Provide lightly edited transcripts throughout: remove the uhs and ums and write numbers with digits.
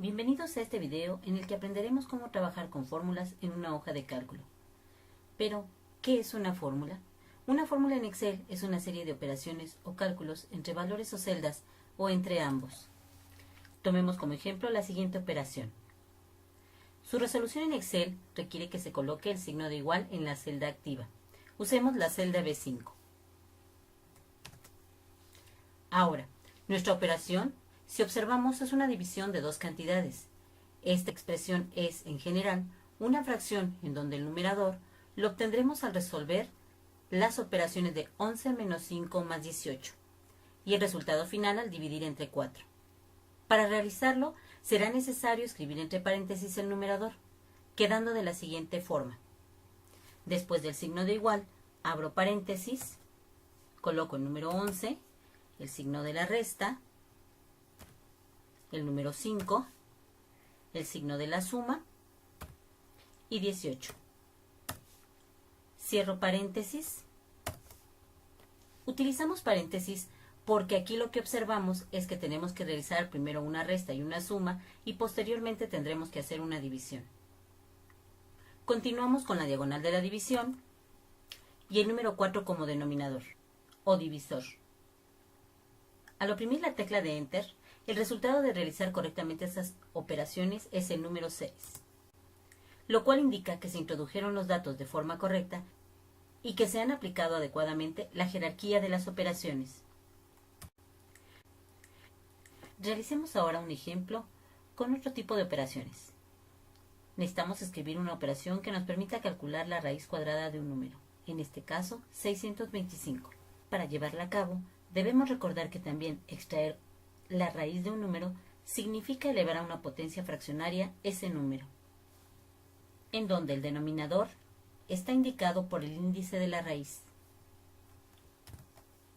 Bienvenidos a este video en el que aprenderemos cómo trabajar con fórmulas en una hoja de cálculo. Pero, ¿qué es una fórmula? Una fórmula en Excel es una serie de operaciones o cálculos entre valores o celdas o entre ambos. Tomemos como ejemplo la siguiente operación. Su resolución en Excel requiere que se coloque el signo de igual en la celda activa. Usemos la celda B5. Ahora, nuestra operación, si observamos, es una división de dos cantidades. Esta expresión es, en general, una fracción en donde el numerador lo obtendremos al resolver las operaciones de 11 menos 5 más 18 y el resultado final al dividir entre 4. Para realizarlo, será necesario escribir entre paréntesis el numerador, quedando de la siguiente forma. Después del signo de igual, abro paréntesis, coloco el número 11, el signo de la resta, el número 5, el signo de la suma y 18. Cierro paréntesis. Utilizamos paréntesis porque aquí lo que observamos es que tenemos que realizar primero una resta y una suma y posteriormente tendremos que hacer una división. Continuamos con la diagonal de la división y el número 4 como denominador o divisor. Al oprimir la tecla de Enter, el resultado de realizar correctamente estas operaciones es el número 6, lo cual indica que se introdujeron los datos de forma correcta y que se han aplicado adecuadamente la jerarquía de las operaciones. Realicemos ahora un ejemplo con otro tipo de operaciones. Necesitamos escribir una operación que nos permita calcular la raíz cuadrada de un número, en este caso 625. Para llevarla a cabo, debemos recordar que también extraer la raíz de un número significa elevar a una potencia fraccionaria ese número, en donde el denominador está indicado por el índice de la raíz,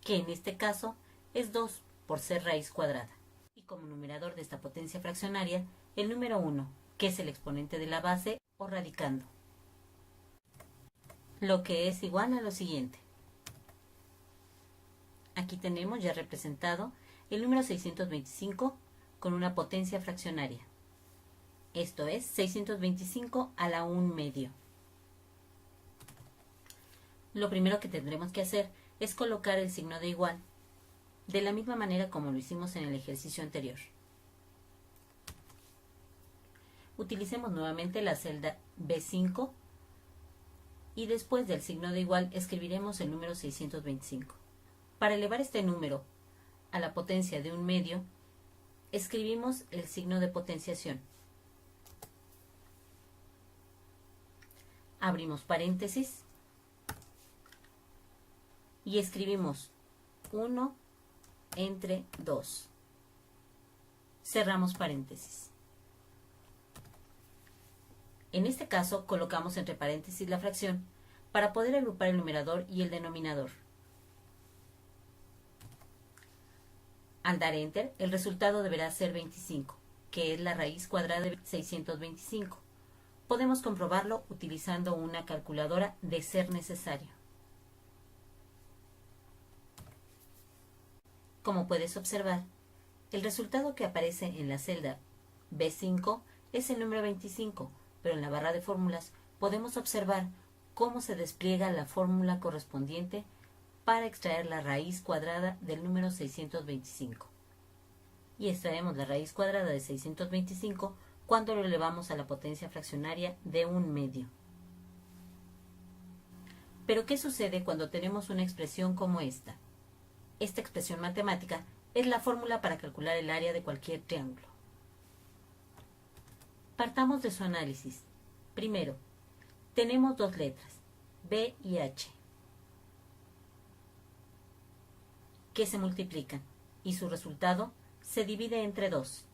que en este caso es 2 por ser raíz cuadrada, y como numerador de esta potencia fraccionaria el número 1, que es el exponente de la base o radicando, lo que es igual a lo siguiente. Aquí tenemos ya representado el número 625 con una potencia fraccionaria. Esto es 625 a la 1 medio. Lo primero que tendremos que hacer es colocar el signo de igual, de la misma manera como lo hicimos en el ejercicio anterior. Utilicemos nuevamente la celda B5 y después del signo de igual escribiremos el número 625. Para elevar este número a la potencia de 1 medio, escribimos el signo de potenciación. Abrimos paréntesis y escribimos 1 entre 2. Cerramos paréntesis. En este caso, colocamos entre paréntesis la fracción para poder agrupar el numerador y el denominador. Al dar Enter, el resultado deberá ser 25, que es la raíz cuadrada de 625. Podemos comprobarlo utilizando una calculadora de ser necesario. Como puedes observar, el resultado que aparece en la celda B5 es el número 25, pero en la barra de fórmulas podemos observar cómo se despliega la fórmula correspondiente para extraer la raíz cuadrada del número 625. Y extraemos la raíz cuadrada de 625 cuando lo elevamos a la potencia fraccionaria de 1 medio. Pero ¿qué sucede cuando tenemos una expresión como esta? Esta expresión matemática es la fórmula para calcular el área de cualquier triángulo. Partamos de su análisis. Primero, tenemos dos letras, B y H, que se multiplican y su resultado se divide entre 2.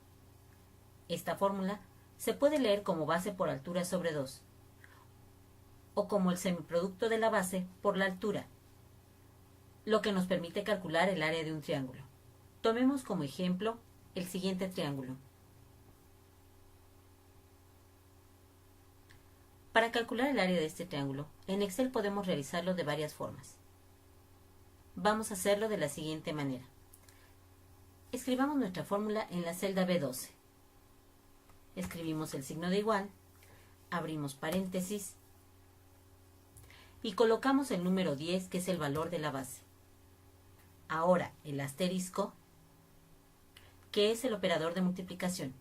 Esta fórmula se puede leer como base por altura sobre 2 o como el semiproducto de la base por la altura, lo que nos permite calcular el área de un triángulo. Tomemos como ejemplo el siguiente triángulo. Para calcular el área de este triángulo, en Excel podemos realizarlo de varias formas. Vamos a hacerlo de la siguiente manera. Escribamos nuestra fórmula en la celda B12. Escribimos el signo de igual, abrimos paréntesis y colocamos el número 10, que es el valor de la base. Ahora el asterisco, que es el operador de multiplicación.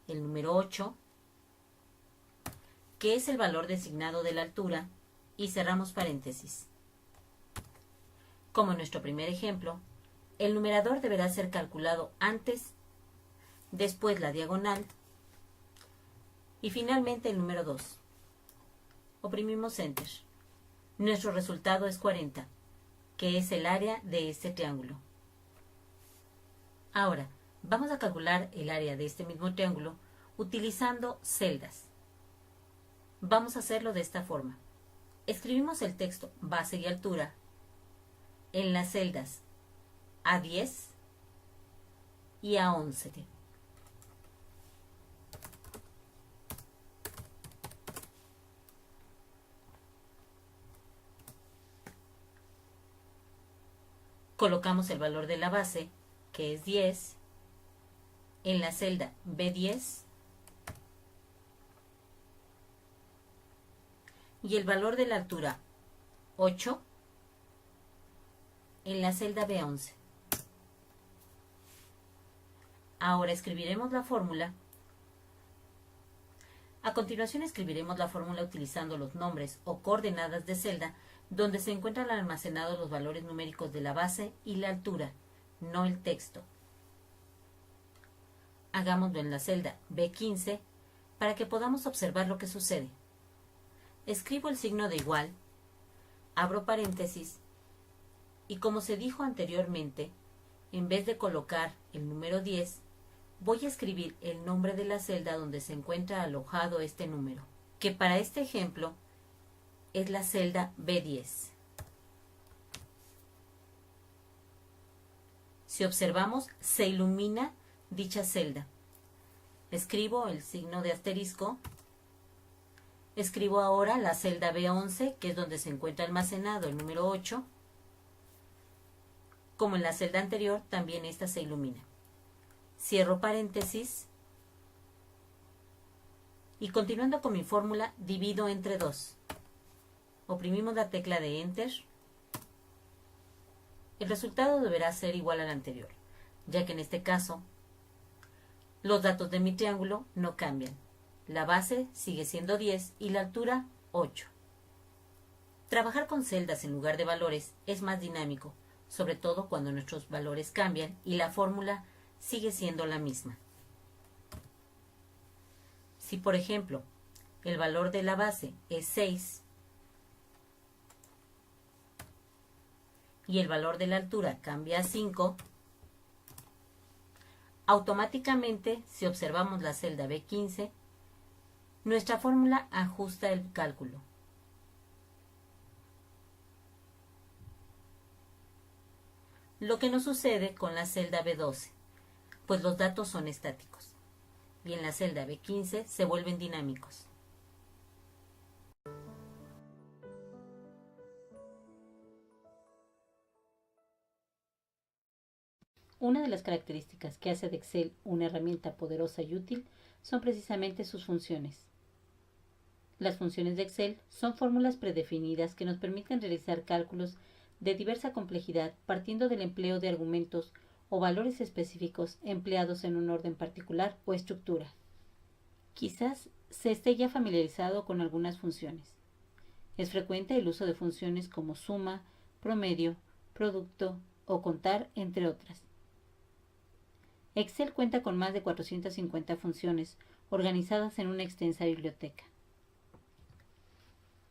El número 8, que es el valor designado de la altura, y cerramos paréntesis. Como en nuestro primer ejemplo, el numerador deberá ser calculado antes, después la diagonal y finalmente el número 2. Oprimimos Enter. Nuestro resultado es 40, que es el área de este triángulo. Ahora, vamos a calcular el área de este mismo triángulo utilizando celdas. Vamos a hacerlo de esta forma. Escribimos el texto base y altura en las celdas A10 y A11. Colocamos el valor de la base, que es 10, en la celda B10 y el valor de la altura 8 en la celda B11. Ahora escribiremos la fórmula. A continuación escribiremos la fórmula utilizando los nombres o coordenadas de celda donde se encuentran almacenados los valores numéricos de la base y la altura, no el texto. Hagámoslo en la celda B15 para que podamos observar lo que sucede. Escribo el signo de igual, abro paréntesis y, como se dijo anteriormente, en vez de colocar el número 10, voy a escribir el nombre de la celda donde se encuentra alojado este número, que para este ejemplo es la celda B10. Si observamos, se ilumina dicha celda. Escribo el signo de asterisco. Escribo ahora la celda B11, que es donde se encuentra almacenado el número 8. Como en la celda anterior, también esta se ilumina. Cierro paréntesis y, continuando con mi fórmula, divido entre 2. Oprimimos la tecla de Enter. El resultado deberá ser igual al anterior, ya que en este caso los datos de mi triángulo no cambian. La base sigue siendo 10 y la altura 8. Trabajar con celdas en lugar de valores es más dinámico, sobre todo cuando nuestros valores cambian y la fórmula sigue siendo la misma. Si, por ejemplo, el valor de la base es 6 y el valor de la altura cambia a 5, automáticamente, si observamos la celda B15, nuestra fórmula ajusta el cálculo. Lo que no sucede con la celda B12, pues los datos son estáticos, y en la celda B15 se vuelven dinámicos. Una de las características que hace de Excel una herramienta poderosa y útil son precisamente sus funciones. Las funciones de Excel son fórmulas predefinidas que nos permiten realizar cálculos de diversa complejidad partiendo del empleo de argumentos o valores específicos empleados en un orden particular o estructura. Quizás se esté ya familiarizado con algunas funciones. Es frecuente el uso de funciones como suma, promedio, producto o contar, entre otras. Excel cuenta con más de 450 funciones organizadas en una extensa biblioteca.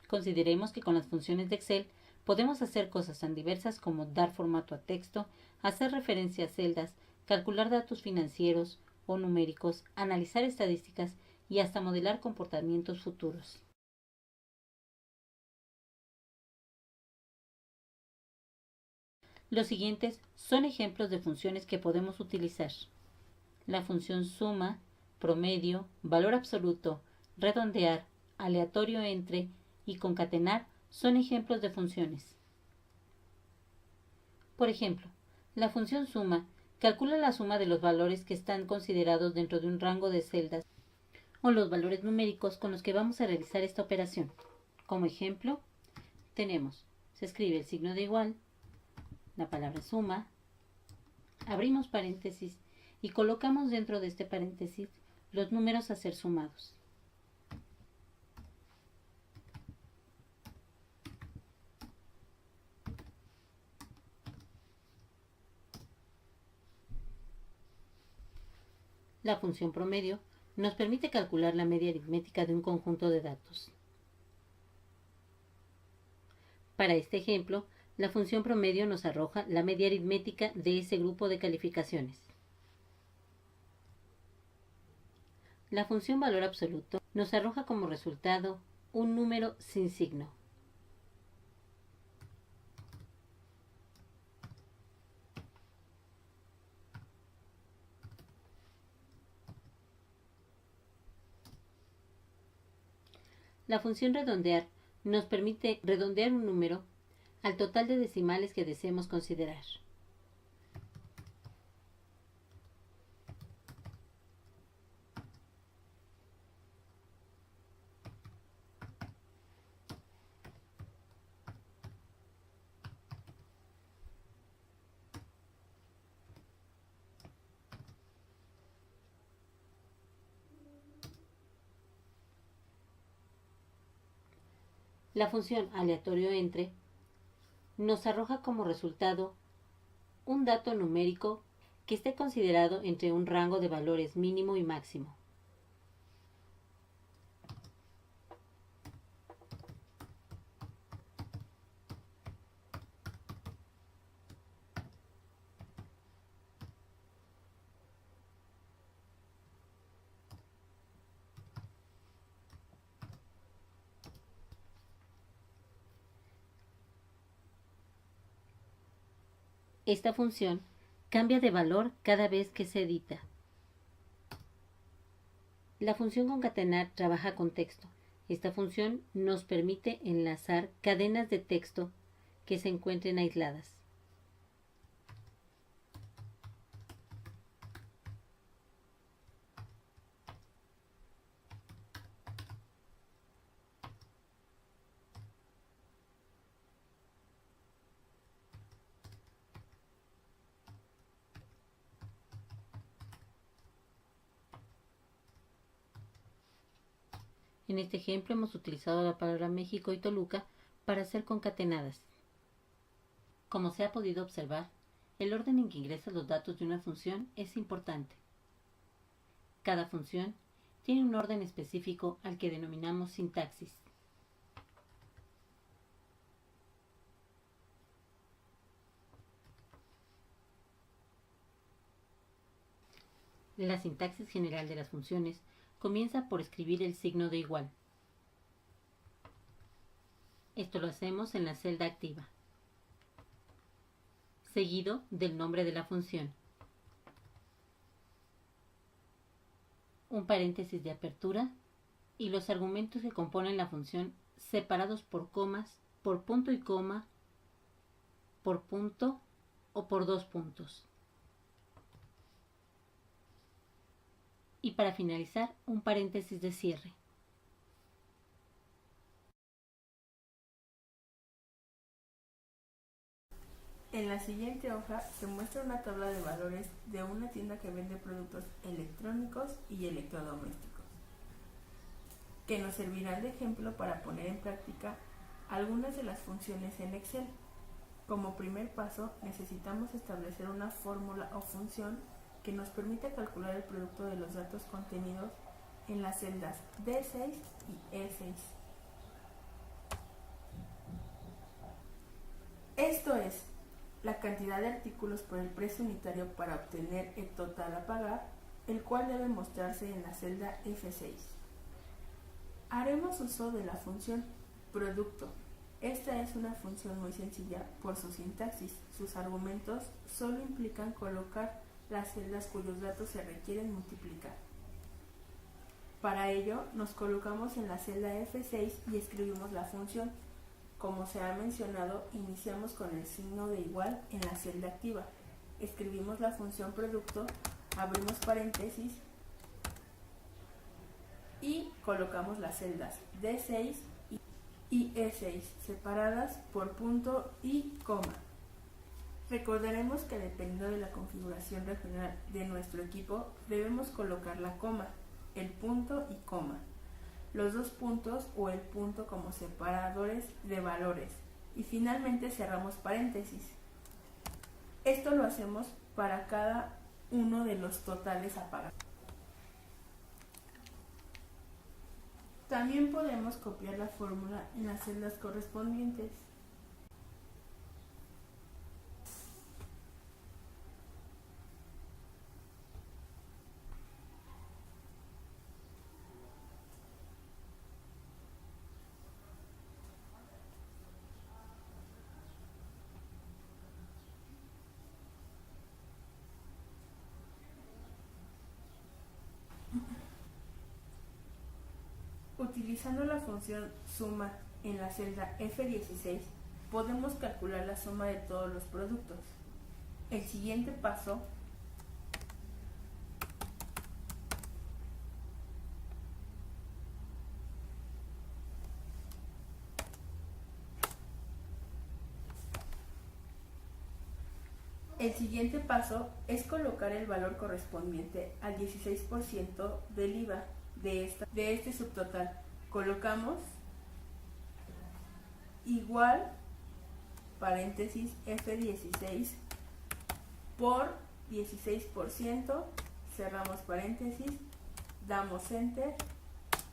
Consideremos que con las funciones de Excel podemos hacer cosas tan diversas como dar formato a texto, hacer referencia a celdas, calcular datos financieros o numéricos, analizar estadísticas y hasta modelar comportamientos futuros. Los siguientes son ejemplos de funciones que podemos utilizar. La función suma, promedio, valor absoluto, redondear, aleatorio entre y concatenar son ejemplos de funciones. Por ejemplo, la función suma Calcula la suma de los valores que están considerados dentro de un rango de celdas o los valores numéricos con los que vamos a realizar esta operación. Como ejemplo, se escribe el signo de igual, la palabra suma, abrimos paréntesis y colocamos dentro de este paréntesis los números a ser sumados. La función promedio nos permite calcular la media aritmética de un conjunto de datos. Para este ejemplo, la función promedio nos arroja la media aritmética de ese grupo de calificaciones. La función valor absoluto nos arroja como resultado un número sin signo. La función redondear nos permite redondear un número al total de decimales que deseemos considerar. La función aleatorio entre nos arroja como resultado un dato numérico que esté considerado entre un rango de valores mínimo y máximo. Esta función cambia de valor cada vez que se edita. La función concatenar trabaja con texto. Esta función nos permite enlazar cadenas de texto que se encuentren aisladas. En este ejemplo hemos utilizado la palabra México y Toluca para ser concatenadas. Como se ha podido observar, el orden en que ingresas los datos de una función es importante. Cada función tiene un orden específico al que denominamos sintaxis. La sintaxis general de las funciones comienza por escribir el signo de igual. Esto lo hacemos en la celda activa, seguido del nombre de la función, un paréntesis de apertura y los argumentos que componen la función separados por comas, por punto y coma, por punto o por dos puntos. Y para finalizar, un paréntesis de cierre. En la siguiente hoja se muestra una tabla de valores de una tienda que vende productos electrónicos y electrodomésticos, que nos servirán de ejemplo para poner en práctica algunas de las funciones en Excel. Como primer paso, necesitamos establecer una fórmula o función que nos permita calcular el producto de los datos contenidos en las celdas D6 y E6. Esto es, la cantidad de artículos por el precio unitario para obtener el total a pagar, el cual debe mostrarse en la celda F6. Haremos uso de la función producto. Esta es una función muy sencilla por su sintaxis. Sus argumentos solo implican colocar las celdas cuyos datos se requieren multiplicar. Para ello, nos colocamos en la celda F6 y escribimos la función. Como se ha mencionado, iniciamos con el signo de igual en la celda activa. escribimos la función producto, abrimos paréntesis y colocamos las celdas D6 y E6 separadas por punto y coma. Recordaremos que dependiendo de la configuración regional de nuestro equipo, debemos colocar la coma, el punto y coma, los dos puntos o el punto como separadores de valores y finalmente cerramos paréntesis. Esto lo hacemos para cada uno de los totales a pagar. También podemos copiar la fórmula en las celdas correspondientes. Utilizando la función suma en la celda F16, podemos calcular la suma de todos los productos. El siguiente paso es colocar el valor correspondiente al 16% del IVA de este subtotal. Colocamos igual paréntesis F16 por 16%, cerramos paréntesis, damos enter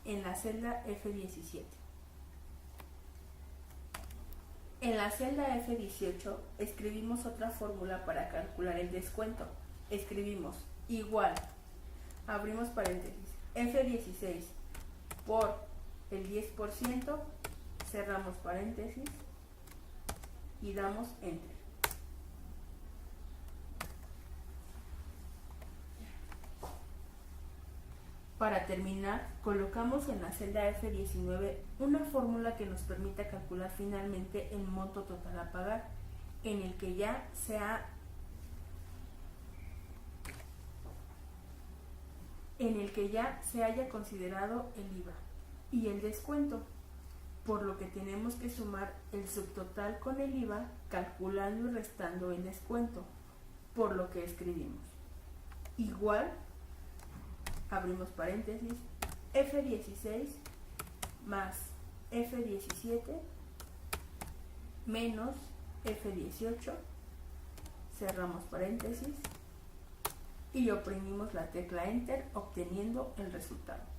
en la celda F17. En la celda F18 escribimos otra fórmula para calcular el descuento. Escribimos igual, abrimos paréntesis, F16 por el 10%, cerramos paréntesis y damos enter. Para terminar, colocamos en la celda F19 una fórmula que nos permita calcular finalmente el monto total a pagar, en el que ya se haya considerado el IVA y el descuento, por lo que tenemos que sumar el subtotal con el IVA calculando y restando el descuento, por lo que escribimos igual, abrimos paréntesis, F16 más F17 menos F18, cerramos paréntesis y oprimimos la tecla Enter obteniendo el resultado.